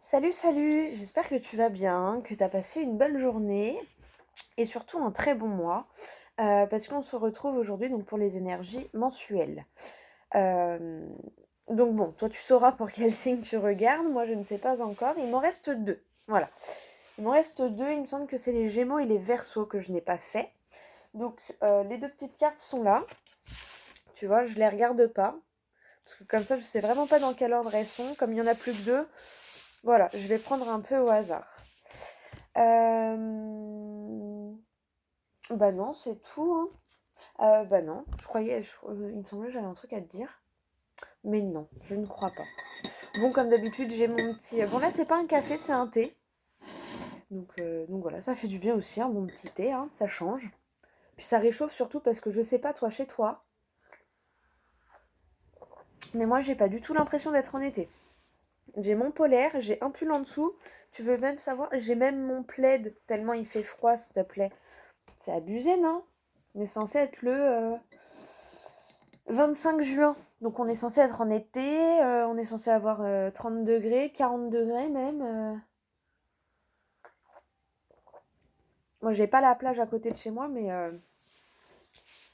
Salut, salut, j'espère que tu vas bien, que tu as passé une bonne journée et surtout un très bon mois, parce qu'on se retrouve aujourd'hui donc pour les énergies mensuelles. Euh, donc bon, toi tu sauras pour quel signe tu regardes, moi je ne sais pas encore, il m'en reste deux, voilà. Il m'en reste deux, il me semble que c'est les Gémeaux et les Verseaux que je n'ai pas fait. Donc les deux petites cartes sont là, tu vois, je les regarde pas, parce que comme ça je sais vraiment pas dans quel ordre elles sont, comme il y en a plus que deux, voilà, je vais prendre un peu au hasard. Euh, Bah non, c'est tout, hein. Bah non, il me semblait que j'avais un truc à te dire. Mais non, je ne crois pas. Bon, comme d'habitude, j'ai mon petit... Bon, là, c'est pas un café, c'est un thé. Donc voilà, ça fait du bien aussi, un bon petit thé, hein, ça change. Puis ça réchauffe surtout parce que je sais pas, toi, chez toi, mais moi, j'ai pas du tout l'impression d'être en été. J'ai mon polaire, j'ai un pull en dessous. Tu veux même savoir, j'ai même mon plaid, tellement il fait froid, s'il te plaît. C'est abusé, non? On est censé être le 25 juin. Donc on est censé être en été, on est censé avoir 30 degrés, 40 degrés même. Moi j'ai pas la plage à côté de chez moi, mais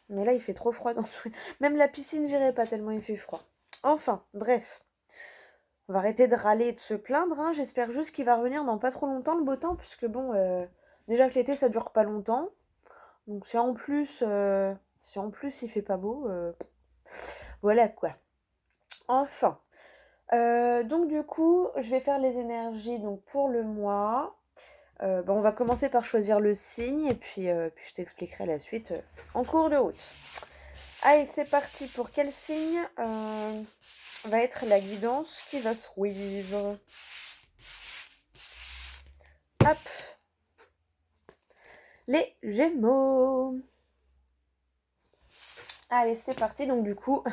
là il fait trop froid dans tout. Même la piscine j'irai pas tellement il fait froid. Enfin, bref. On va arrêter de râler et de se plaindre, hein. J'espère juste qu'il va revenir dans pas trop longtemps le beau temps, puisque bon, déjà que l'été ça dure pas longtemps. Donc si en plus il fait pas beau, voilà quoi. Enfin. Donc du coup, je vais faire les énergies donc pour le mois. On va commencer par choisir le signe et puis je t'expliquerai la suite en cours de route. Allez, c'est parti. Pour quel signe va être la guidance qui va suivre? Hop, les Gémeaux. Allez, c'est parti. Donc du coup,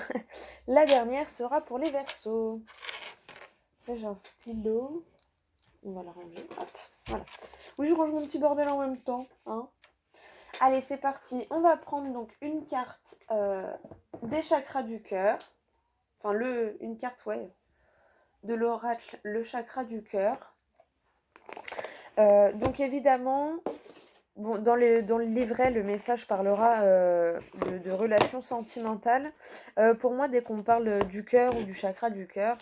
la dernière sera pour les Verseaux. Là, j'ai un stylo. On va la ranger. Hop, voilà. Oui, je range mon petit bordel en même temps, hein. Allez, c'est parti. On va prendre donc une carte des chakras du cœur. Enfin, une carte, ouais, de l'oracle, le chakra du cœur. Donc évidemment, bon, dans le livret, le message parlera de relations sentimentales. Pour moi, dès qu'on parle du cœur ou du chakra du cœur,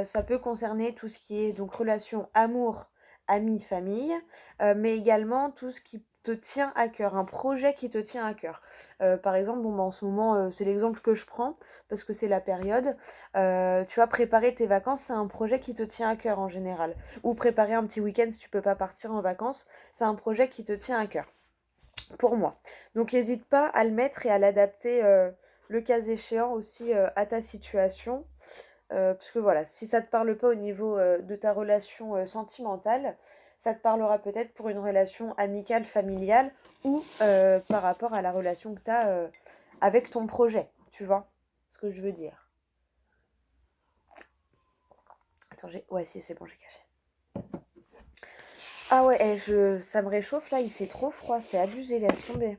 ça peut concerner tout ce qui est donc relation amour, amis, famille, mais également tout ce qui te tient à cœur, un projet qui te tient à cœur. Par exemple, bon, bah, en ce moment, c'est l'exemple que je prends parce que c'est la période. Tu vois, préparer tes vacances, c'est un projet qui te tient à cœur en général. Ou préparer un petit week-end si tu peux pas partir en vacances, c'est un projet qui te tient à cœur, pour moi. Donc n'hésite pas à le mettre et à l'adapter le cas échéant aussi à ta situation. Parce que voilà, si ça te parle pas au niveau de ta relation sentimentale, ça te parlera peut-être pour une relation amicale, familiale ou par rapport à la relation que tu as avec ton projet. Tu vois ce que je veux dire? Attends, Ouais, si, c'est bon, j'ai café. Ah ouais, ça me réchauffe là, il fait trop froid, c'est abusé, laisse tomber.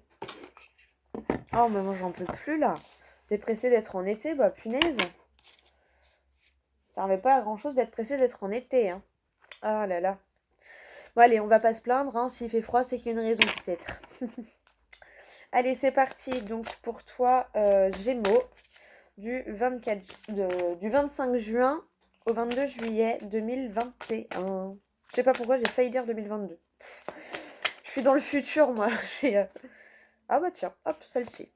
Oh, mais moi j'en peux plus là. T'es pressé d'être en été? Bah punaise. Ça servait pas à grand chose d'être pressé d'être en été, hein. Ah là là. Bon, allez, on va pas se plaindre, hein. S'il fait froid, c'est qu'il y a une raison peut-être. Allez, c'est parti. Donc pour toi, Gémeaux, du 25 juin au 22 juillet 2021. Je sais pas pourquoi j'ai failli dire 2022. Je suis dans le futur, moi. Ah bah tiens, hop, celle-ci.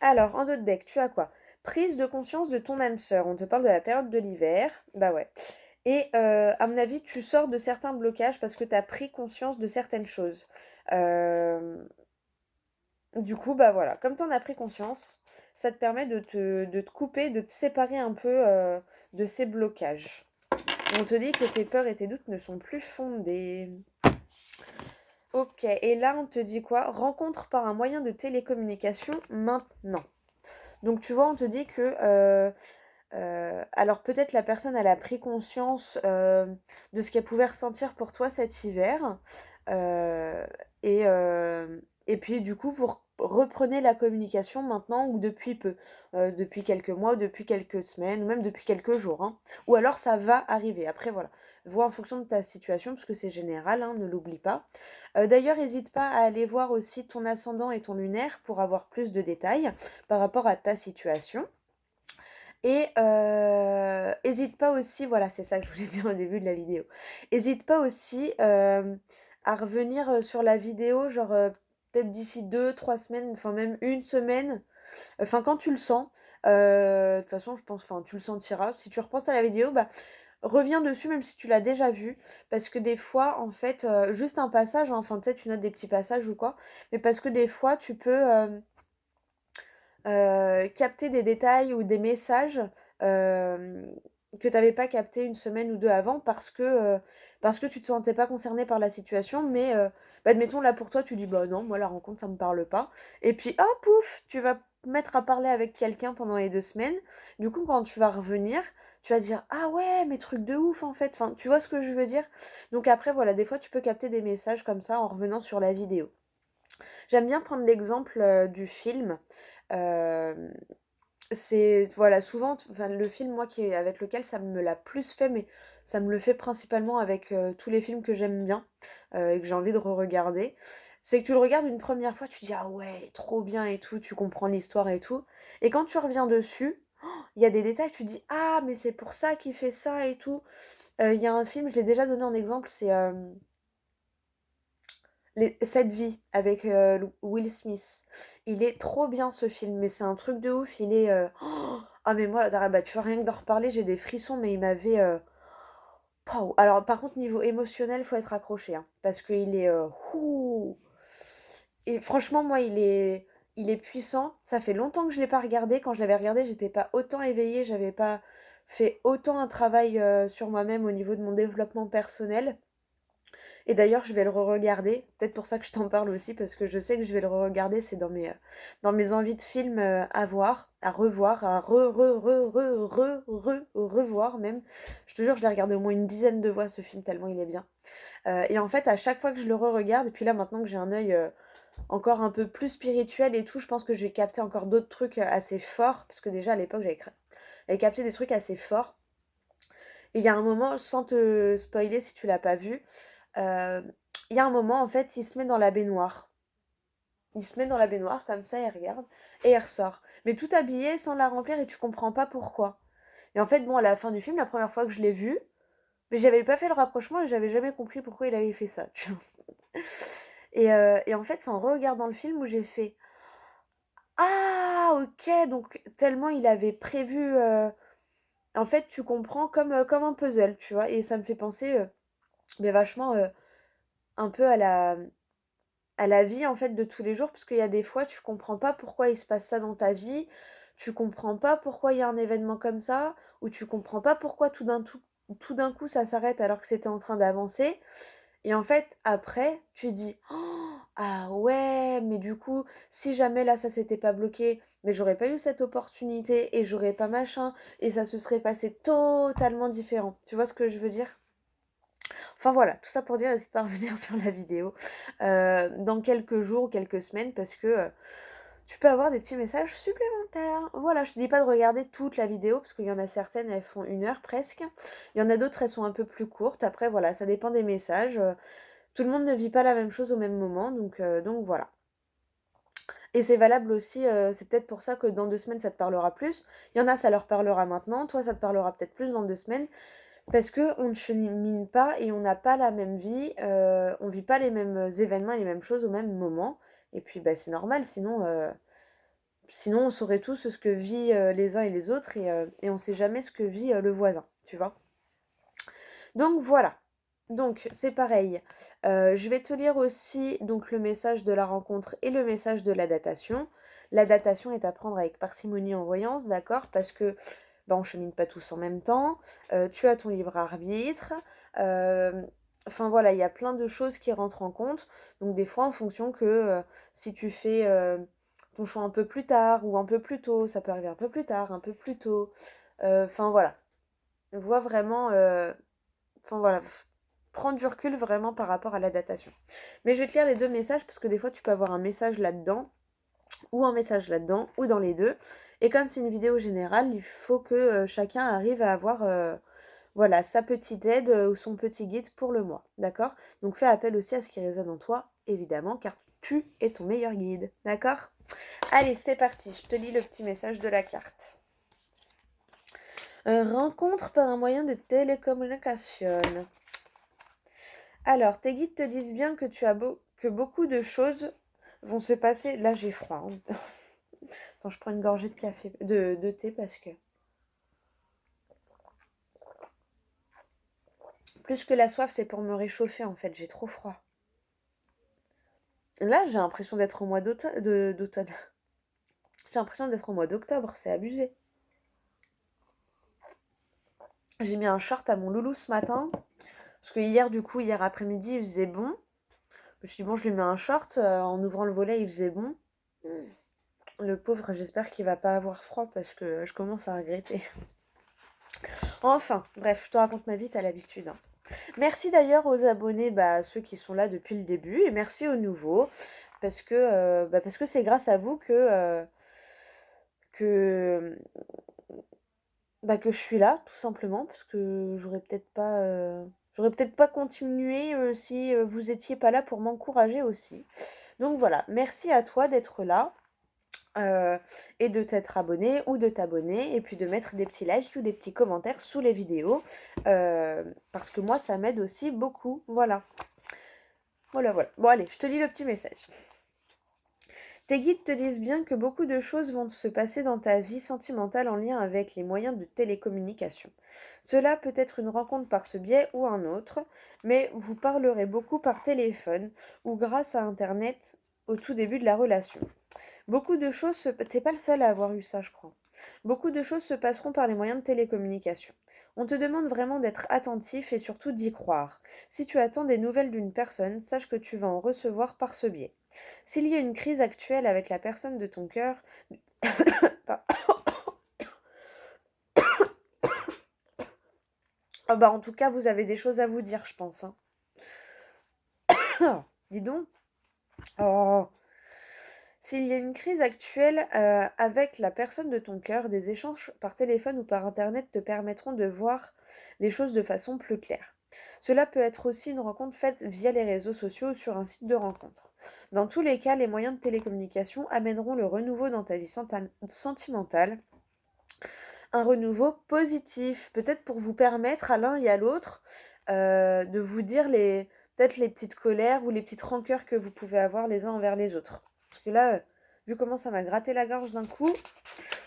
Alors, en d'autres deck, tu as quoi? Prise de conscience de ton âme sœur. On te parle de la période de l'hiver. Bah ouais. Et à mon avis, tu sors de certains blocages parce que tu as pris conscience de certaines choses. Euh, du coup, bah voilà, comme tu en as pris conscience, ça te permet de te couper, de te séparer un peu de ces blocages. On te dit que tes peurs et tes doutes ne sont plus fondés. Ok, et là on te dit quoi? Rencontre par un moyen de télécommunication maintenant. Donc tu vois, on te dit que alors peut-être la personne elle a pris conscience de ce qu'elle pouvait ressentir pour toi cet hiver. Euh, et puis du coup, reprenez la communication maintenant ou depuis peu, depuis quelques mois, depuis quelques semaines ou même depuis quelques jours, hein. Ou alors ça va arriver. Après voilà, vois en fonction de ta situation parce que c'est général, hein, ne l'oublie pas. D'ailleurs, n'hésite pas à aller voir aussi ton ascendant et ton lunaire pour avoir plus de détails par rapport à ta situation. Et hésite pas aussi, voilà, c'est ça que je voulais dire au début de la vidéo. Hésite pas aussi à revenir sur la vidéo, genre peut-être d'ici 2, 3 semaines, enfin même une semaine, enfin quand tu le sens. De toute façon, je pense, enfin tu le sentiras. Si tu repenses à la vidéo, bah reviens dessus même si tu l'as déjà vue. Parce que des fois, en fait, juste un passage, hein, enfin tu sais, tu notes des petits passages ou quoi, mais parce que des fois, tu peux capter des détails ou des messages que tu n'avais pas capté une semaine ou deux avant parce que tu te sentais pas concerné par la situation, mais bah, admettons là pour toi tu dis bah non, moi la rencontre ça me parle pas, et puis hop pouf, tu vas te mettre à parler avec quelqu'un pendant les 2 semaines, du coup quand tu vas revenir, tu vas dire ah ouais mais truc de ouf en fait, enfin tu vois ce que je veux dire, donc après voilà, des fois tu peux capter des messages comme ça en revenant sur la vidéo. J'aime bien prendre l'exemple du film. Euh, c'est voilà souvent, enfin, le film moi qui avec lequel ça me l'a plus fait, mais ça me le fait principalement avec tous les films que j'aime bien et que j'ai envie de re-regarder. C'est que tu le regardes une première fois, tu dis ah ouais trop bien et tout, tu comprends l'histoire et tout, et quand tu reviens dessus, il y a des détails, tu dis ah mais c'est pour ça qu'il fait ça et tout. Il y a un film, je l'ai déjà donné en exemple, c'est Cette vie avec Will Smith. Il est trop bien ce film, mais c'est un truc de ouf. Il est. Ah, mais moi, bah, tu vois, rien que d'en reparler, j'ai des frissons, mais il m'avait. Pow. Alors, par contre, niveau émotionnel, faut être accroché, hein, parce qu'il est. Ouh. Et franchement, moi, il est puissant. Ça fait longtemps que je l'ai pas regardé. Quand je l'avais regardé, j'étais pas autant éveillée, j'avais pas fait autant un travail sur moi-même au niveau de mon développement personnel. Et d'ailleurs, je vais le re-regarder. Peut-être pour ça que je t'en parle aussi, parce que je sais que je vais le re-regarder. C'est dans mes envies de films à voir, à revoir, à revoir même. Je te jure, je l'ai regardé au moins une dizaine de fois ce film, tellement il est bien. Et en fait, à chaque fois que je le re-regarde, et puis là maintenant que j'ai un œil encore un peu plus spirituel et tout, je pense que je vais capter encore d'autres trucs assez forts, parce que déjà à l'époque, j'avais capté des trucs assez forts. Et il y a un moment, sans te spoiler si tu l'as pas vu, euh, il y a un moment, en fait, il se met dans la baignoire. Il se met dans la baignoire, comme ça, il regarde, et il ressort. Mais tout habillé, sans la remplir, et tu comprends pas pourquoi. Et en fait, bon, à la fin du film, la première fois que je l'ai vu, mais j'avais pas fait le rapprochement et j'avais jamais compris pourquoi il avait fait ça, tu vois. Et en fait, c'est en regardant le film où j'ai fait ah, ok, donc tellement il avait prévu. En fait, tu comprends comme un puzzle, tu vois. Et ça me fait penser mais vachement un peu à la vie en fait de tous les jours, parce qu'il y a des fois tu comprends pas pourquoi il se passe ça dans ta vie, tu comprends pas pourquoi il y a un événement comme ça, ou tu comprends pas pourquoi tout d'un coup ça s'arrête alors que c'était en train d'avancer. Et en fait après tu dis oh, ah ouais mais du coup si jamais là ça s'était pas bloqué, mais j'aurais pas eu cette opportunité et j'aurais pas machin et ça se serait passé totalement différent. Tu vois ce que je veux dire? Enfin voilà, tout ça pour dire, n'hésite pas à revenir sur la vidéo dans quelques jours, quelques semaines, parce que tu peux avoir des petits messages supplémentaires. Voilà, je te dis pas de regarder toute la vidéo, parce qu'il y en a certaines, elles font 1 heure presque. Il y en a d'autres, elles sont un peu plus courtes. Après, voilà, ça dépend des messages. Tout le monde ne vit pas la même chose au même moment, donc voilà. Et c'est valable aussi, c'est peut-être pour ça que dans 2 semaines, ça te parlera plus. Il y en a, ça leur parlera maintenant. Toi, ça te parlera peut-être plus dans 2 semaines. Parce que on ne chemine pas et on n'a pas la même vie, on vit pas les mêmes événements et les mêmes choses au même moment. Et puis bah, c'est normal, sinon on saurait tous ce que vit les uns et les autres et on sait jamais ce que vit le voisin, tu vois. Donc voilà. Donc c'est pareil. Je vais te lire aussi donc le message de la rencontre et le message de la datation. La datation est à prendre avec parcimonie en voyance, d'accord? Parce que bah, on chemine pas tous en même temps. Tu as ton libre arbitre. Enfin voilà, il y a plein de choses qui rentrent en compte. Donc des fois en fonction que si tu fais ton choix un peu plus tard ou un peu plus tôt, ça peut arriver un peu plus tard, un peu plus tôt. Enfin voilà, on voit vraiment. Enfin voilà, prendre du recul vraiment par rapport à la datation. Mais je vais te lire les deux messages parce que des fois tu peux avoir un message là-dedans ou un message là-dedans, ou dans les deux. Et comme c'est une vidéo générale, il faut que chacun arrive à avoir voilà, sa petite aide ou son petit guide pour le mois, d'accord? Donc fais appel aussi à ce qui résonne en toi, évidemment, car tu es ton meilleur guide, d'accord? Allez, c'est parti, je te lis le petit message de la carte. Rencontre par un moyen de télécommunication. Alors, tes guides te disent bien que que beaucoup de choses vont se passer. Là, j'ai froid. Hein. Attends, je prends une gorgée de café, de thé parce que plus que la soif, c'est pour me réchauffer en fait. J'ai trop froid. Là, j'ai l'impression d'être au mois d'automne. J'ai l'impression d'être au mois d'octobre. C'est abusé. J'ai mis un short à mon loulou ce matin parce que hier après-midi, il faisait bon. Je me suis dit bon, je lui mets un short. En ouvrant le volet, il faisait bon. Le pauvre, j'espère qu'il va pas avoir froid parce que je commence à regretter. Enfin, bref, je te raconte ma vie, t'as l'habitude. Hein. Merci d'ailleurs aux abonnés, ceux qui sont là depuis le début, et merci aux nouveaux, parce que c'est grâce à vous que, que je suis là, tout simplement, parce que j'aurais peut-être pas continué si vous étiez pas là pour m'encourager aussi. Donc voilà, merci à toi d'être là. Et de t'être abonné ou de t'abonner et puis de mettre des petits likes ou des petits commentaires sous les vidéos parce que moi ça m'aide aussi beaucoup. Voilà. Bon allez, je te lis le petit message. Tes guides te disent bien que beaucoup de choses vont se passer dans ta vie sentimentale en lien avec les moyens de télécommunication. Cela peut être une rencontre par ce biais ou un autre, mais vous parlerez beaucoup par téléphone ou grâce à Internet au tout début de la relation. Beaucoup de choses T'es pas le seul à avoir eu ça, je crois. Beaucoup de choses se passeront par les moyens de télécommunication. On te demande vraiment d'être attentif et surtout d'y croire. Si tu attends des nouvelles d'une personne, sache que tu vas en recevoir par ce biais. S'il y a une crise actuelle avec la personne de ton cœur... en tout cas, vous avez des choses à vous dire, je pense. Hein. Dis donc. Oh. S'il y a une crise actuelle avec la personne de ton cœur, des échanges par téléphone ou par Internet te permettront de voir les choses de façon plus claire. Cela peut être aussi une rencontre faite via les réseaux sociaux ou sur un site de rencontre. Dans tous les cas, les moyens de télécommunication amèneront le renouveau dans ta vie sentimentale, un renouveau positif, peut-être pour vous permettre à l'un et à l'autre de vous dire peut-être les petites colères ou les petites rancœurs que vous pouvez avoir les uns envers les autres. Parce que là, vu comment ça m'a gratté la gorge d'un coup,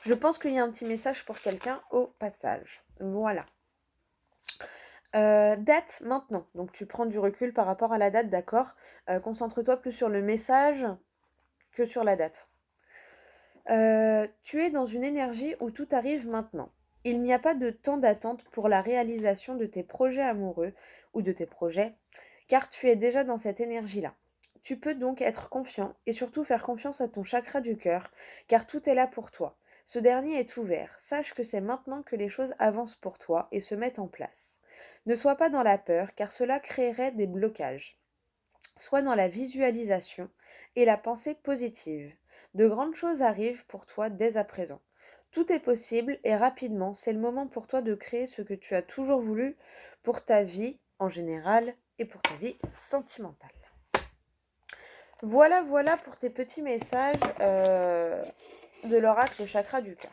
je pense qu'il y a un petit message pour quelqu'un au passage. Voilà. Date maintenant. Donc tu prends du recul par rapport à la date, d'accord. Concentre-toi plus sur le message que sur la date. Tu es dans une énergie où tout arrive maintenant. Il n'y a pas de temps d'attente pour la réalisation de tes projets amoureux ou de tes projets, car tu es déjà dans cette énergie-là. Tu peux donc être confiant et surtout faire confiance à ton chakra du cœur, car tout est là pour toi. Ce dernier est ouvert. Sache que c'est maintenant que les choses avancent pour toi et se mettent en place. Ne sois pas dans la peur, car cela créerait des blocages. Sois dans la visualisation et la pensée positive. De grandes choses arrivent pour toi dès à présent. Tout est possible et rapidement, c'est le moment pour toi de créer ce que tu as toujours voulu pour ta vie en général et pour ta vie sentimentale. Voilà pour tes petits messages de l'oracle chakra du cœur.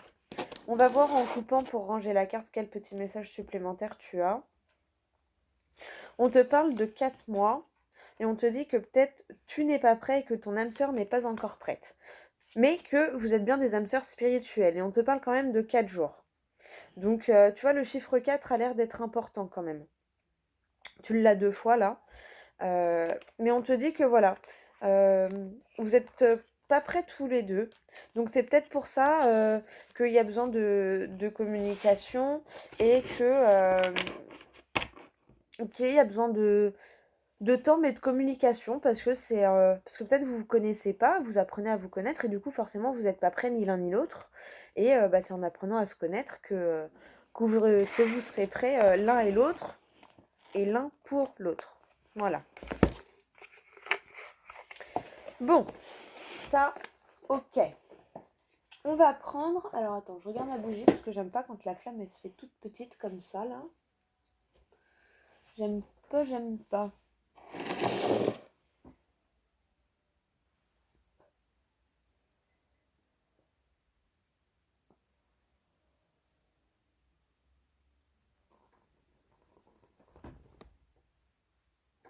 On va voir en coupant pour ranger la carte quel petit message supplémentaire tu as. On te parle de 4 mois et on te dit que peut-être tu n'es pas prêt et que ton âme sœur n'est pas encore prête. Mais que vous êtes bien des âmes sœurs spirituelles et on te parle quand même de 4 jours. Donc tu vois, le chiffre 4 a l'air d'être important quand même. Tu l'as 2 fois là. Mais on te dit que voilà, vous n'êtes pas prêts tous les deux. Donc c'est peut-être pour ça qu'il y a besoin de communication et qu'il y a besoin de temps mais de communication parce que parce que peut-être vous vous connaissez pas, vous apprenez à vous connaître et du coup forcément vous n'êtes pas prêts ni l'un ni l'autre et c'est en apprenant à se connaître que vous serez prêts l'un et l'autre et l'un pour l'autre. Voilà. Bon, ça, Ok. On va prendre... Alors attends, je regarde ma bougie parce que j'aime pas quand la flamme elle se fait toute petite comme ça là. J'aime pas, j'aime pas.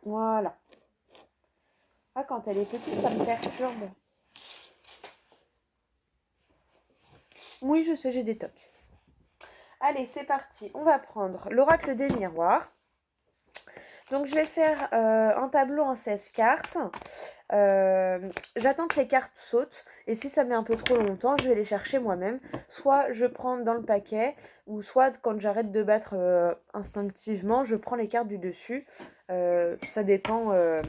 Voilà. Ah, quand elle est petite, ça me perturbe. Oui, je sais, j'ai des tocs. Allez, c'est parti. On va prendre l'oracle des miroirs. Donc, je vais faire un tableau en 16 cartes. J'attends que les cartes sautent. Et si ça met un peu trop longtemps, je vais les chercher moi-même. Soit je prends dans le paquet, ou soit quand j'arrête de battre instinctivement, je prends les cartes du dessus. Ça dépend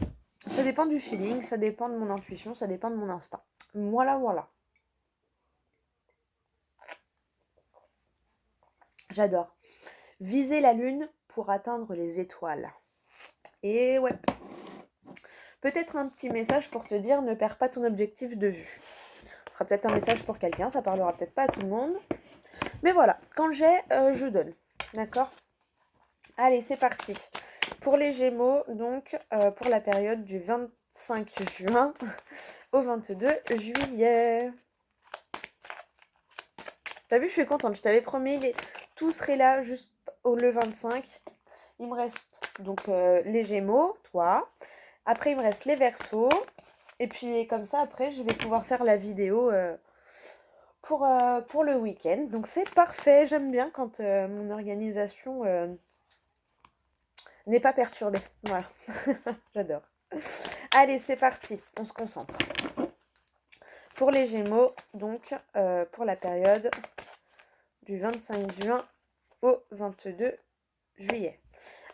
du feeling, ça dépend de mon intuition, ça dépend de mon instinct. Voilà, voilà. J'adore. Viser la lune pour atteindre les étoiles. Et ouais. Peut-être un petit message pour te dire ne perds pas ton objectif de vue. Ce sera peut-être un message pour quelqu'un, ça parlera peut-être pas à tout le monde. Mais voilà, quand j'ai, je donne. D'accord? Allez, c'est parti. Pour les Gémeaux, donc, pour la période du 25 juin au 22 juillet. T'as vu, je suis contente. Je t'avais promis, tout serait là juste le 25. Il me reste donc les Gémeaux, toi. Après, il me reste les Verseaux. Et puis, comme ça, après, je vais pouvoir faire la vidéo pour le week-end. Donc, c'est parfait. J'aime bien quand mon organisation n'est pas perturbée. Voilà. J'adore. Allez, c'est parti. On se concentre. Pour les Gémeaux, donc, pour la période du 25 juin au 22 juillet.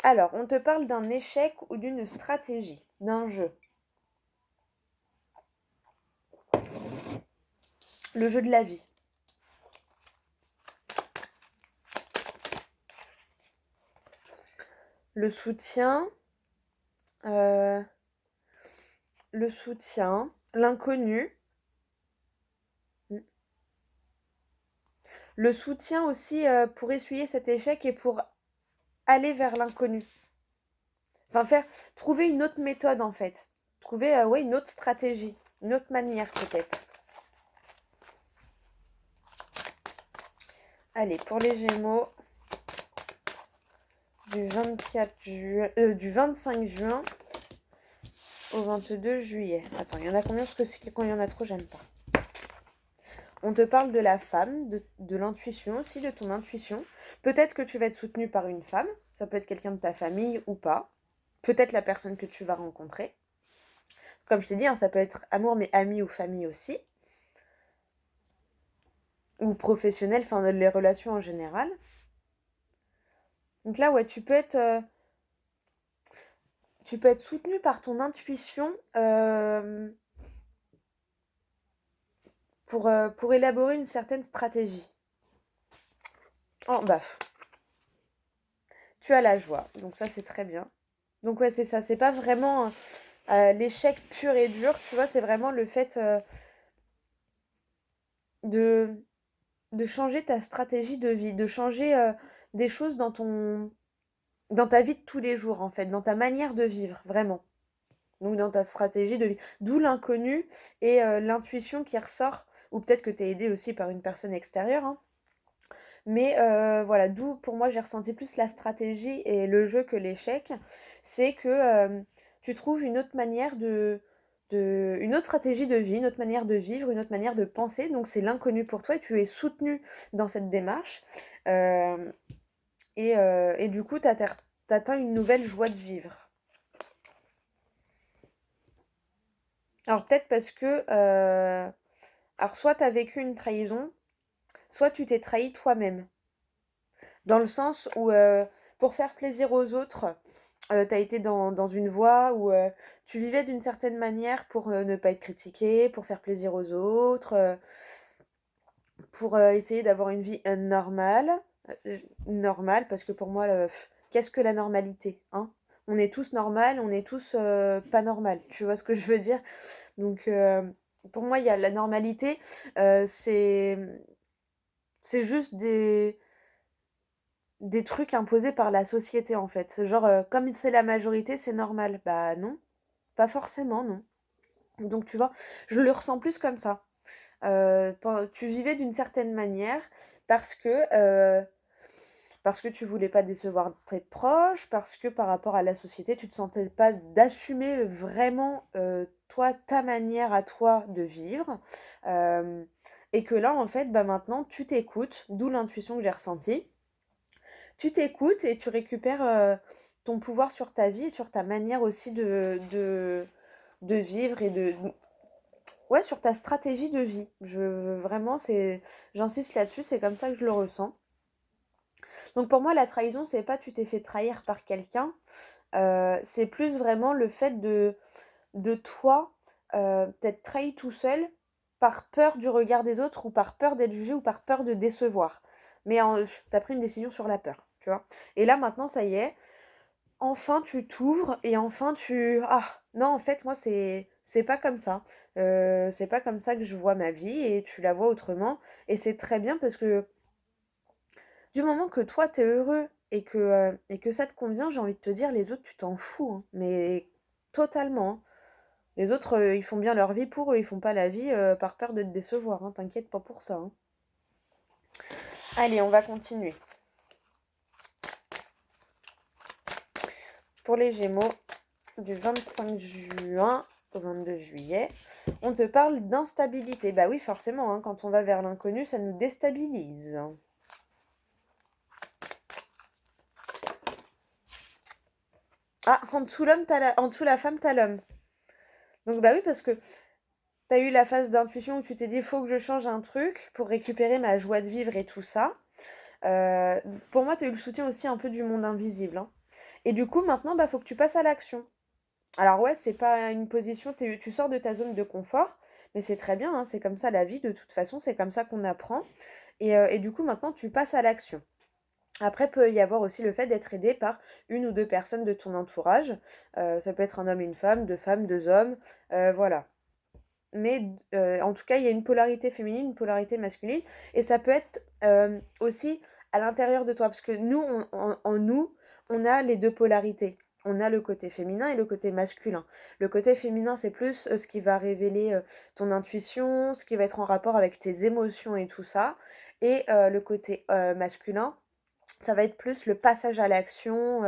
Alors, on te parle d'un échec ou d'une stratégie, d'un jeu. Le jeu de la vie. Le soutien, l'inconnu. Le soutien aussi pour essuyer cet échec et pour aller vers l'inconnu. Enfin, trouver une autre méthode en fait. Trouver une autre stratégie, une autre manière peut-être. Allez, pour les Gémeaux, du 25 juin au 22 juillet. Attends, il y en a combien? Parce que quand il y en a trop, j'aime pas. On te parle de la femme, de l'intuition aussi, de ton intuition. Peut-être que tu vas être soutenu par une femme. Ça peut être quelqu'un de ta famille ou pas. Peut-être la personne que tu vas rencontrer. Comme je t'ai dit, hein, ça peut être amour, mais ami ou famille aussi. Ou professionnel, enfin les relations en général. Donc là, ouais, tu peux être soutenu par ton intuition pour élaborer une certaine stratégie. Oh, baf. Tu as la joie, donc ça c'est très bien. Donc ouais, c'est ça, c'est pas vraiment l'échec pur et dur, tu vois, c'est vraiment le fait de changer ta stratégie de vie, de changer des choses dans ta vie de tous les jours en fait, dans ta manière de vivre, vraiment. Donc dans ta stratégie de vie. D'où l'inconnu et l'intuition qui ressort, ou peut-être que tu es aidé aussi par une personne extérieure, hein. Mais voilà, d'où pour moi j'ai ressenti plus la stratégie et le jeu que l'échec. C'est que tu trouves une autre manière une autre stratégie de vie, une autre manière de vivre, une autre manière de penser. Donc c'est l'inconnu pour toi et tu es soutenu dans cette démarche. Et du coup, tu atteins une nouvelle joie de vivre. Alors peut-être parce que... alors soit tu as vécu une trahison, soit tu t'es trahi toi-même. Dans le sens où, pour faire plaisir aux autres, tu as été dans une voie où tu vivais d'une certaine manière pour ne pas être critiqué, pour faire plaisir aux autres, pour essayer d'avoir une vie normale. Normale, parce que pour moi, qu'est-ce que la normalité, hein? On est tous normal, on est tous pas normal. Tu vois ce que je veux dire? Donc, Pour moi, il y a la normalité, c'est juste des trucs imposés par la société, en fait. Genre, comme c'est la majorité, c'est normal. Bah non, pas forcément, non. Donc tu vois, je le ressens plus comme ça. Tu vivais d'une certaine manière parce que tu voulais pas décevoir tes proches, parce que par rapport à la société, tu te sentais pas d'assumer vraiment, toi, ta manière à toi de vivre. Hem et que là, en fait, bah, maintenant, tu t'écoutes, d'où l'intuition que j'ai ressentie. Tu t'écoutes et tu récupères, ton pouvoir sur ta vie et sur ta manière aussi de vivre et de ouais, sur ta stratégie de vie. Vraiment, j'insiste là-dessus, c'est comme ça que je le ressens. Donc pour moi, la trahison, c'est pas tu t'es fait trahir par quelqu'un, c'est plus vraiment le fait de toi, t'être trahi tout seul par peur du regard des autres ou par peur d'être jugé ou par peur de décevoir. Mais tu pris une décision sur la peur, tu vois? Et là, maintenant, ça y est, enfin tu t'ouvres et enfin ah non, en fait, moi, c'est pas comme ça. C'est pas comme ça que je vois ma vie et tu la vois autrement et c'est très bien parce que du moment que toi, t'es heureux et que ça te convient, j'ai envie de te dire, les autres, tu t'en fous, hein, mais totalement, hein. Les autres, ils font bien leur vie pour eux, ils font pas la vie, par peur de te décevoir, hein, t'inquiète pas pour ça, hein. Allez, on va continuer. Pour les Gémeaux, du 25 juin au 22 juillet, on te parle d'instabilité. Bah oui, forcément, hein, quand on va vers l'inconnu, ça nous déstabilise. Ah, en dessous l'homme, en dessous la femme, t'as l'homme. Donc bah oui, parce que t'as eu la phase d'intuition où tu t'es dit, il faut que je change un truc pour récupérer ma joie de vivre et tout ça. Euh, pour moi, t'as eu le soutien aussi un peu du monde invisible, hein. Et du coup, maintenant, bah, faut que tu passes à l'action. Alors ouais, c'est pas une position, tu sors de ta zone de confort, mais c'est très bien, hein, c'est comme ça la vie, de toute façon, c'est comme ça qu'on apprend. Et du coup, maintenant, tu passes à l'action. Après, peut y avoir aussi le fait d'être aidé par une ou deux personnes de ton entourage. Ça peut être un homme et une femme, deux femmes, deux hommes, voilà. Mais en tout cas, il y a une polarité féminine, une polarité masculine, et ça peut être aussi à l'intérieur de toi, parce que nous, en nous, on a les deux polarités. On a le côté féminin et le côté masculin. Le côté féminin, c'est plus ce qui va révéler ton intuition, ce qui va être en rapport avec tes émotions et tout ça. Et le côté masculin, ça va être plus le passage à l'action,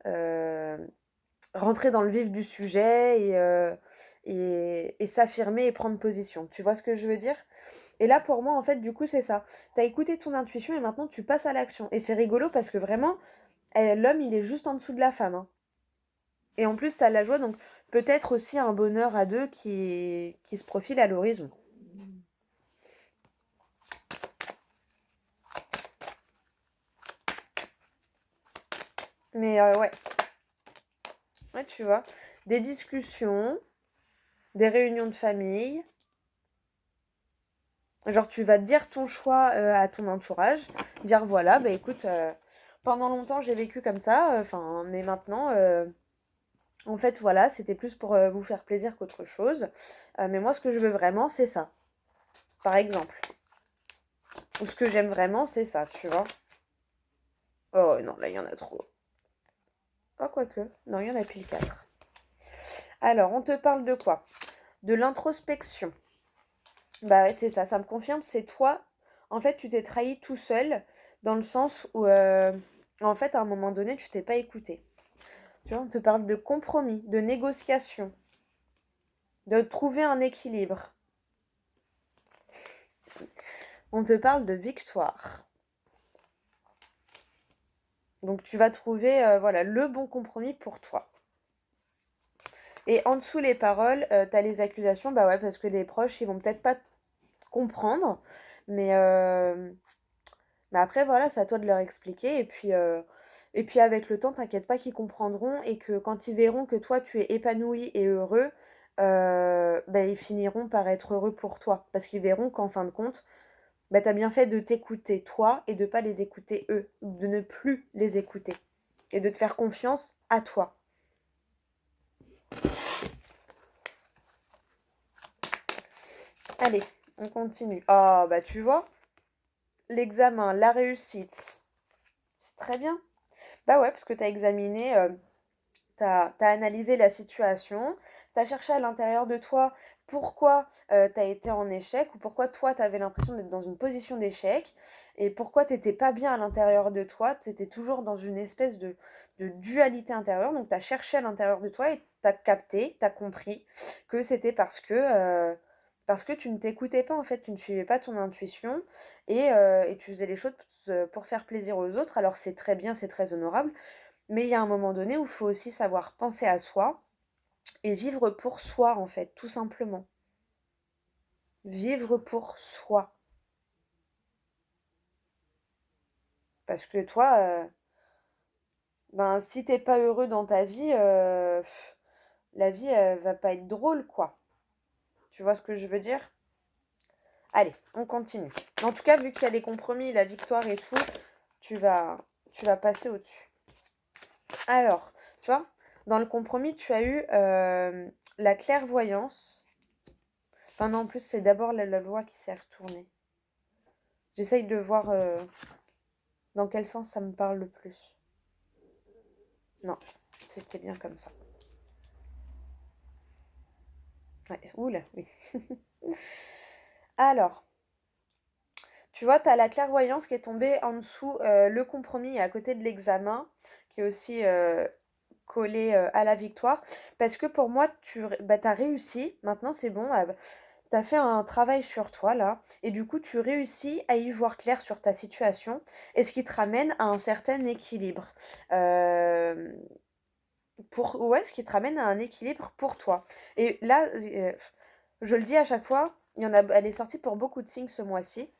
euh, rentrer dans le vif du sujet et s'affirmer et prendre position. Tu vois ce que je veux dire? Et là, pour moi, en fait, du coup, c'est ça. T'as écouté ton intuition et maintenant tu passes à l'action. Et c'est rigolo parce que vraiment, l'homme, il est juste en dessous de la femme, hein. Et en plus, t'as la joie, donc peut-être aussi un bonheur à deux qui se profile à l'horizon. Mais ouais. Ouais, tu vois. Des discussions, des réunions de famille. Genre, tu vas dire ton choix à ton entourage, dire voilà, bah écoute, pendant longtemps j'ai vécu comme ça, enfin, mais maintenant, en fait, voilà, c'était plus pour vous faire plaisir qu'autre chose. Mais moi, ce que je veux vraiment, c'est ça, par exemple. Ou ce que j'aime vraiment, c'est ça, tu vois. Oh non, là, il y en a trop. Oh, quoique. Non, il y en a pile 4. Alors, on te parle de quoi? De l'introspection. Bah ouais, c'est ça, ça me confirme, c'est toi. En fait, tu t'es trahi tout seul, dans le sens où, en fait, à un moment donné, tu t'es pas écouté. Tu vois, on te parle de compromis, de négociation, de trouver un équilibre. On te parle de victoire. Donc, tu vas trouver, voilà, le bon compromis pour toi. Et en dessous les paroles, t'as les accusations, bah ouais, parce que les proches, ils vont peut-être pas comprendre, mais, euh, mais après, voilà, c'est à toi de leur expliquer. Et puis avec le temps, t'inquiète pas qu'ils comprendront et que quand ils verront que toi, tu es épanoui et heureux, bah, ils finiront par être heureux pour toi. Parce qu'ils verront qu'en fin de compte, bah, t'as bien fait de t'écouter toi et de pas les écouter eux, de ne plus les écouter et de te faire confiance à toi. Allez, on continue. Oh, bah tu vois, l'examen, la réussite, c'est très bien. Bah ouais, parce que tu as examiné, tu as analysé la situation, tu as cherché à l'intérieur de toi pourquoi tu as été en échec ou pourquoi toi tu avais l'impression d'être dans une position d'échec et pourquoi tu n'étais pas bien à l'intérieur de toi, tu étais toujours dans une espèce de dualité intérieure. Donc tu as cherché à l'intérieur de toi et tu as capté, tu as compris que c'était parce que tu ne t'écoutais pas en fait, tu ne suivais pas ton intuition et tu faisais les choses pour faire plaisir aux autres. Alors c'est très bien, c'est très honorable, mais il y a un moment donné où il faut aussi savoir penser à soi et vivre pour soi, en fait, tout simplement. Vivre pour soi. Parce que toi, ben, si t'es pas heureux dans ta vie, la vie, elle va pas être drôle, quoi. Tu vois ce que je veux dire? Allez, on continue. En tout cas, vu qu'il y a les compromis, la victoire et tout, tu vas, tu vas passer au-dessus. Alors, tu vois, dans le compromis, tu as eu la clairvoyance. Enfin non, en plus, c'est d'abord la loi qui s'est retournée. J'essaye de voir dans quel sens ça me parle le plus. Non, c'était bien comme ça. Ouais, oula, oui. Alors, tu vois, tu as la clairvoyance qui est tombée en dessous, le compromis à côté de l'examen, qui est aussi collé à la victoire. Parce que pour moi, bah, tu as réussi, maintenant c'est bon, tu as fait un travail sur toi là, et du coup tu réussis à y voir clair sur ta situation, et ce qui te ramène à un certain équilibre. Euh, ouais, ce qui te ramène à un équilibre pour toi. Et là, je le dis à chaque fois, elle est sortie pour beaucoup de signes ce mois-ci.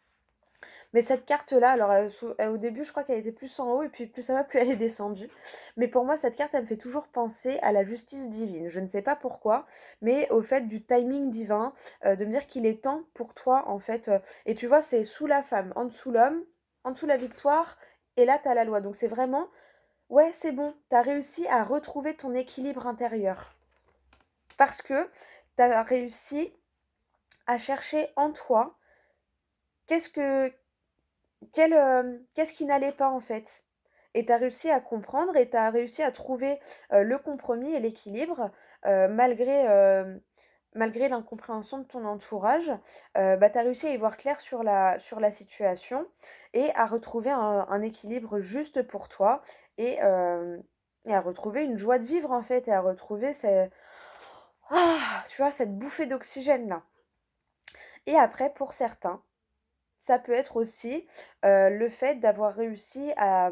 Mais cette carte-là, alors au début, je crois qu'elle était plus en haut, et puis plus ça va, plus elle est descendue. Mais pour moi, cette carte, elle me fait toujours penser à la justice divine. Je ne sais pas pourquoi, mais au fait du timing divin, de me dire qu'il est temps pour toi, en fait. Et tu vois, c'est sous la femme, en dessous l'homme, en dessous la victoire, et là, t'as la loi. Donc c'est vraiment, ouais, c'est bon, t'as réussi à retrouver ton équilibre intérieur. Parce que t'as réussi à chercher en toi qu'est-ce que qu'est-ce qui n'allait pas en fait. Et tu as réussi à comprendre et tu as réussi à trouver le compromis et l'équilibre malgré l'incompréhension de ton entourage. Bah, tu as réussi à y voir clair sur la situation et à retrouver un équilibre juste pour toi et, euh, et à retrouver une joie de vivre en fait et à retrouver tu vois, cette bouffée d'oxygène là. Et après, pour certains, ça peut être aussi le fait d'avoir réussi à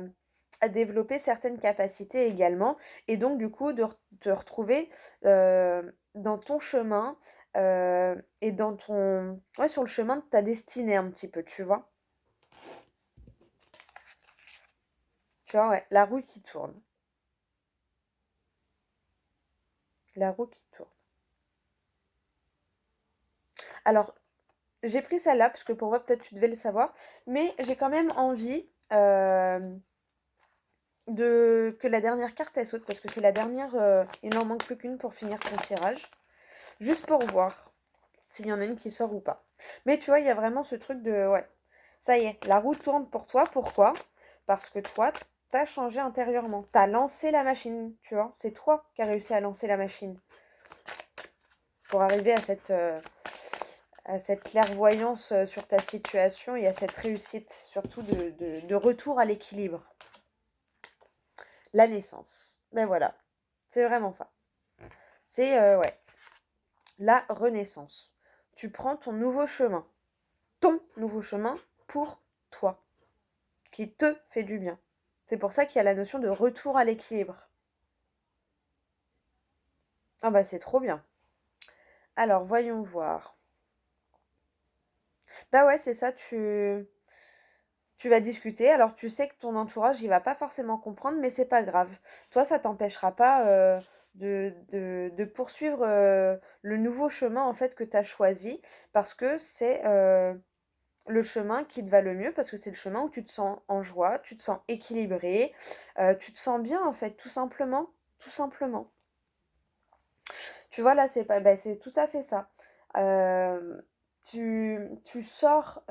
développer certaines capacités également et donc du coup de te retrouver dans ton chemin et dans ton ouais sur le chemin de ta destinée un petit peu, tu vois. Tu vois, ouais, la roue qui tourne. La roue qui tourne. Alors, j'ai pris celle-là parce que pour moi peut-être tu devais le savoir, mais j'ai quand même envie que la dernière carte elle saute parce que c'est la dernière, il n'en manque plus qu'une pour finir ton tirage. Juste pour voir s'il y en a une qui sort ou pas. Mais tu vois, il y a vraiment ce truc de ouais, ça y est, la roue tourne pour toi. Pourquoi? Parce que toi, t'as changé intérieurement. T'as lancé la machine, tu vois. C'est toi qui as réussi à lancer la machine pour arriver à cette clairvoyance sur ta situation et à cette réussite, surtout de retour à l'équilibre. La naissance. Ben voilà, c'est vraiment ça. C'est ouais, la renaissance. Tu prends ton nouveau chemin. Ton nouveau chemin pour toi, qui te fait du bien. C'est pour ça qu'il y a la notion de retour à l'équilibre. Ah bah c'est trop bien. Alors voyons voir. Bah ouais, c'est ça, tu vas discuter. Alors tu sais que ton entourage, il va pas forcément comprendre, mais c'est pas grave. Toi, ça t'empêchera pas de poursuivre le nouveau chemin en fait que tu as choisi parce que c'est le chemin qui te va le mieux parce que c'est le chemin où tu te sens en joie, tu te sens équilibré, tu te sens bien en fait, tout simplement, tout simplement. Tu vois là, c'est pas, bah, c'est tout à fait ça. Euh, tu sors,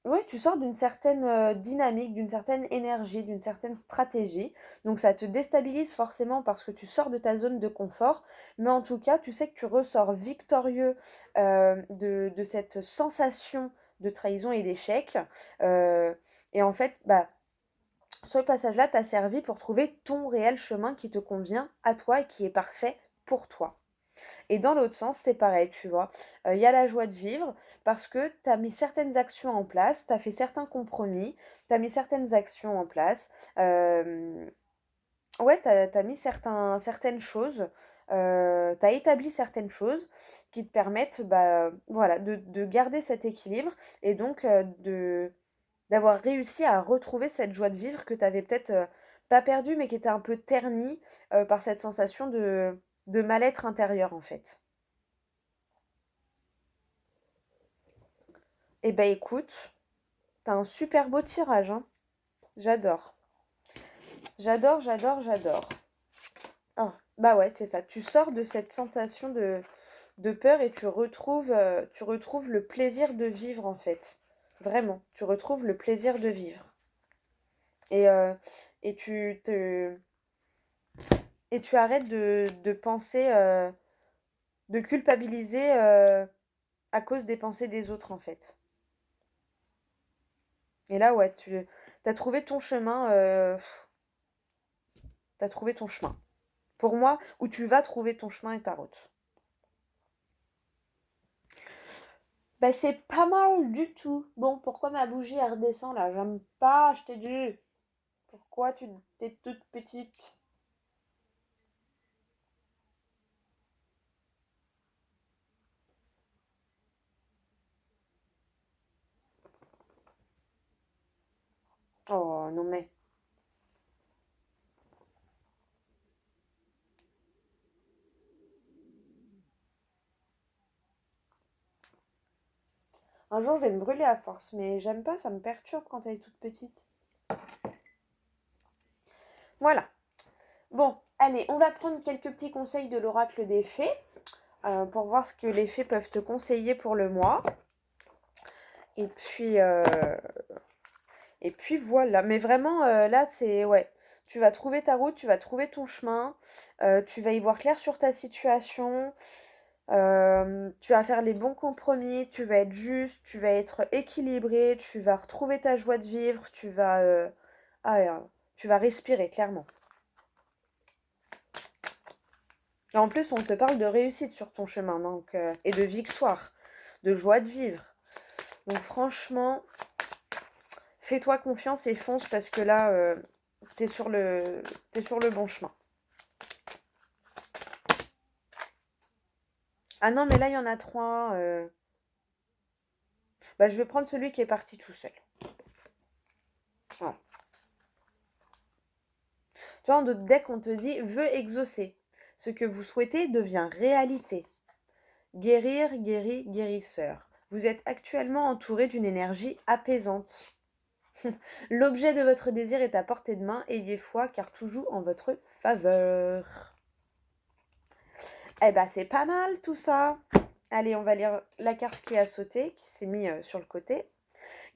ouais, tu sors d'une certaine dynamique, d'une certaine énergie, d'une certaine stratégie. Donc ça te déstabilise forcément parce que tu sors de ta zone de confort. Mais en tout cas, tu sais que tu ressors victorieux de cette sensation de trahison et d'échec. Euh, et en fait, bah, ce passage-là t'a servi pour trouver ton réel chemin qui te convient à toi et qui est parfait pour toi. Et dans l'autre sens, c'est pareil, tu vois. Il y a la joie de vivre parce que tu as mis certaines actions en place, tu as fait certains compromis, tu as mis certaines actions en place. Ouais, tu as mis certaines choses, tu as établi certaines choses qui te permettent bah, voilà, de garder cet équilibre et donc d'avoir réussi à retrouver cette joie de vivre que tu avais peut-être pas perdue, mais qui était un peu ternie par cette sensation de mal-être intérieur, en fait. Eh ben écoute, t'as un super beau tirage, hein. J'adore. J'adore, j'adore, j'adore. Ah, bah ouais, c'est ça. Tu sors de cette sensation de peur et tu retrouves le plaisir de vivre, en fait. Vraiment, tu retrouves le plaisir de vivre. Et, euh, et et tu arrêtes de penser, de culpabiliser à cause des pensées des autres, en fait. Et là, ouais, tu as trouvé ton chemin, t'as trouvé ton chemin. Pour moi, où tu vas trouver ton chemin et ta route. Bah c'est pas mal du tout. Bon, pourquoi ma bougie elle redescend là? J'aime pas, je t'ai dit. Pourquoi tu t'es toute petite? Oh non mais. Un jour je vais me brûler à force, mais j'aime pas, ça me perturbe quand elle est toute petite. Voilà. Bon, allez, on va prendre quelques petits conseils de l'oracle des fées pour voir ce que les fées peuvent te conseiller pour le mois. Et puis, euh, Et puis voilà, mais vraiment là c'est ouais, tu vas trouver ta route, tu vas trouver ton chemin, tu vas y voir clair sur ta situation, tu vas faire les bons compromis, tu vas être juste, tu vas être équilibré, tu vas retrouver ta joie de vivre, ah, tu vas respirer clairement. Et en plus on te parle de réussite sur ton chemin donc, et de victoire, de joie de vivre. Donc franchement, fais-toi confiance et fonce parce que là, t'es sur le bon chemin. Ah non, mais là, il y en a trois. Bah, je vais prendre celui qui est parti tout seul. Voilà. Tu vois, en d'autres decks, on te dit veut exaucer. Ce que vous souhaitez devient réalité. Guérir, guéri, guérisseur. Vous êtes actuellement entouré d'une énergie apaisante. L'objet de votre désir est à portée de main. Ayez foi car tout joue en votre faveur. Eh ben, c'est pas mal tout ça. Allez, on va lire la carte qui a sauté, qui s'est mise sur le côté.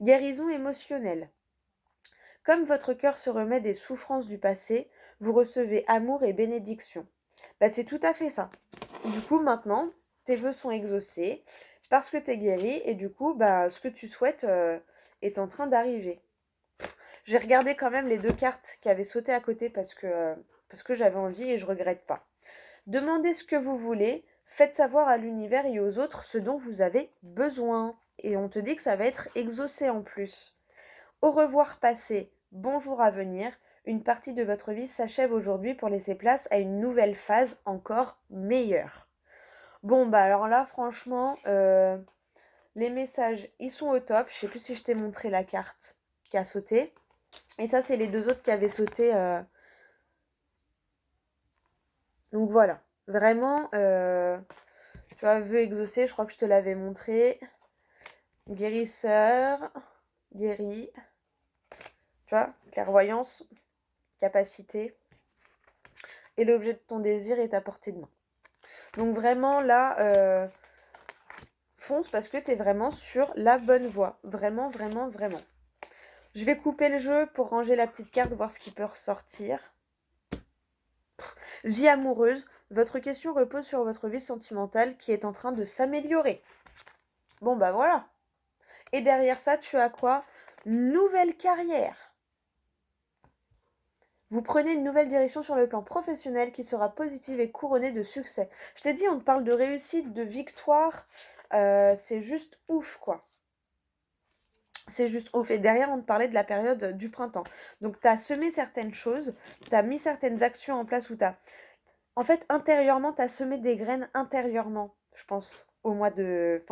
Guérison émotionnelle. Comme votre cœur se remet des souffrances du passé, vous recevez amour et bénédiction. Bah, c'est tout à fait ça. Du coup, maintenant, tes vœux sont exaucés parce que tu es guéri et du coup, bah, ce que tu souhaites est en train d'arriver. J'ai regardé quand même les deux cartes qui avaient sauté à côté parce que j'avais envie et je regrette pas. Demandez ce que vous voulez, faites savoir à l'univers et aux autres ce dont vous avez besoin. Et on te dit que ça va être exaucé en plus. Au revoir passé, bonjour à venir. Une partie de votre vie s'achève aujourd'hui pour laisser place à une nouvelle phase encore meilleure. Bon bah alors là franchement, les messages ils sont au top. Je sais plus si je t'ai montré la carte qui a sauté. Et ça c'est les deux autres qui avaient sauté. Donc voilà, vraiment, tu vois, vœu exaucé, je crois que je te l'avais montré. Guérisseur, guéri, tu vois, clairvoyance, capacité. Et l'objet de ton désir est à portée de main. Donc vraiment là, fonce parce que tu es vraiment sur la bonne voie. Vraiment, vraiment, vraiment. Je vais couper le jeu pour ranger la petite carte, voir ce qui peut ressortir. Vie amoureuse. Votre question repose sur votre vie sentimentale qui est en train de s'améliorer. Bon, bah voilà. Et derrière ça, tu as quoi? Nouvelle carrière. Vous prenez une nouvelle direction sur le plan professionnel qui sera positive et couronnée de succès. Je t'ai dit, on te parle de réussite, de victoire. C'est juste ouf, quoi. C'est juste ouf. Et derrière, on te parlait de la période du printemps. Donc, tu as semé certaines choses, tu as mis certaines actions en place où tu as... En fait, intérieurement, tu as semé des graines intérieurement, je pense, enfin,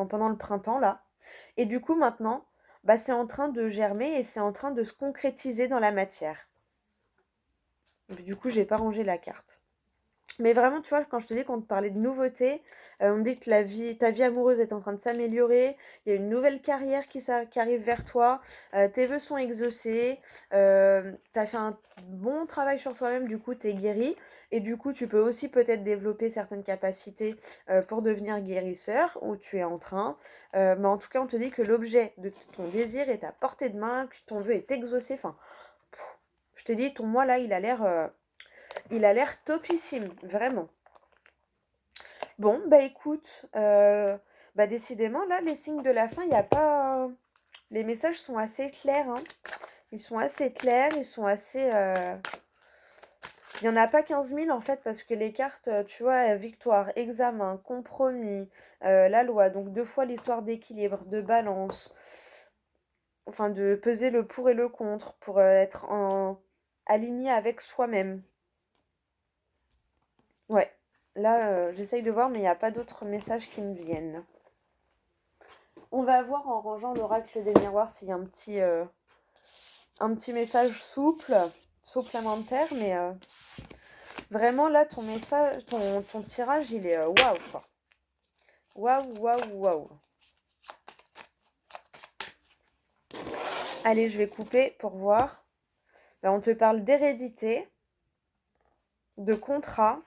pendant le printemps, là. Et du coup, maintenant, bah, c'est en train de germer et c'est en train de se concrétiser dans la matière. Du coup, j'ai pas rangé la carte. Mais vraiment, tu vois, quand je te dis qu'on te parlait de nouveautés, on dit que ta vie amoureuse est en train de s'améliorer, il y a une nouvelle carrière qui arrive vers toi, tes vœux sont exaucés, tu as fait un bon travail sur toi-même, du coup, tu es guéri, et du coup, tu peux aussi peut-être développer certaines capacités pour devenir guérisseur, ou tu es en train. Mais en tout cas, on te dit que l'objet de ton désir est à portée de main, que ton vœu est exaucé. Enfin, je te dis, ton moi là, il a l'air topissime, vraiment. Bon, bah écoute, bah décidément, là, les signes de la fin, il n'y a pas... Les messages sont assez clairs, hein. Ils sont assez clairs, ils sont assez... Il n'y en a pas 15 000, en fait, parce que les cartes, tu vois, victoire, examen, compromis, la loi, donc 2 fois l'histoire d'équilibre, de balance, enfin, de peser le pour et le contre, pour être aligné avec soi-même. Ouais. Là, j'essaye de voir, mais il n'y a pas d'autres messages qui me viennent. On va voir en rangeant l'oracle des miroirs s'il y a un petit message supplémentaire, mais vraiment là, ton message, ton tirage, il est waouh, quoi. Waouh, waouh, waouh. Allez, je vais couper pour voir. Là, on te parle d'hérédité, de contrat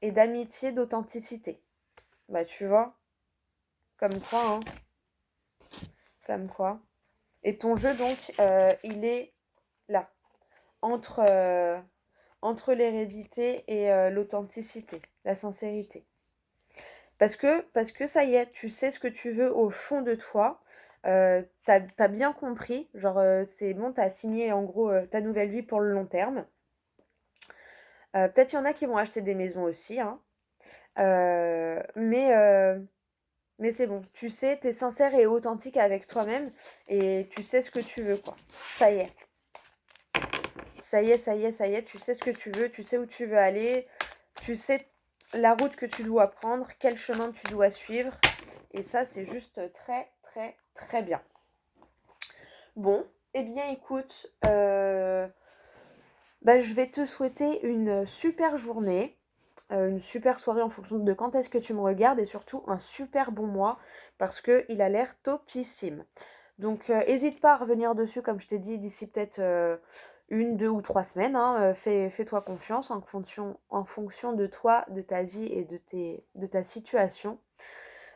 et d'amitié, d'authenticité. Bah, tu vois, comme quoi, hein. Comme quoi. Et ton jeu, donc, il est là, entre l'hérédité et l'authenticité, la sincérité. Parce que ça y est, tu sais ce que tu veux au fond de toi. T'as bien compris. Genre, c'est bon, t'as signé en gros ta nouvelle vie pour le long terme. Peut-être il y en a qui vont acheter des maisons aussi, hein. Mais c'est bon. Tu sais, t'es sincère et authentique avec toi-même. Et tu sais ce que tu veux, quoi. Ça y est. Ça y est, ça y est, ça y est. Tu sais ce que tu veux. Tu sais où tu veux aller. Tu sais la route que tu dois prendre, quel chemin tu dois suivre. Et ça, c'est juste très, très, très bien. Bon, eh bien, écoute, je vais te souhaiter une super journée, une super soirée en fonction de quand est-ce que tu me regardes et surtout un super bon mois parce qu'il a l'air topissime. Donc, n'hésite pas à revenir dessus, comme je t'ai dit, d'ici peut-être 1, 2 ou 3 semaines. Hein. Fais-toi confiance en fonction de toi, de ta vie et de ta situation.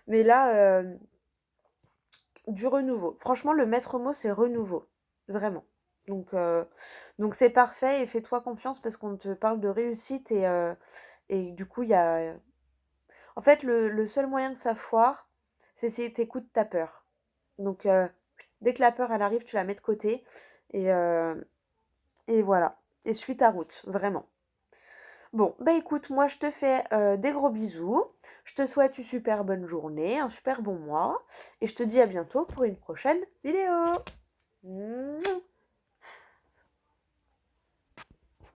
Mais là, du renouveau. Franchement, le maître mot, c'est renouveau. Vraiment. Donc c'est parfait et fais-toi confiance parce qu'on te parle de réussite et du coup, il y a... En fait, le seul moyen que ça foire, c'est si t'écoutes ta peur. Donc, dès que la peur, elle arrive, tu la mets de côté et, euh, et voilà. Et suis ta route, vraiment. Bon, bah écoute, moi je te fais des gros bisous. Je te souhaite une super bonne journée, un super bon mois. Et je te dis à bientôt pour une prochaine vidéo.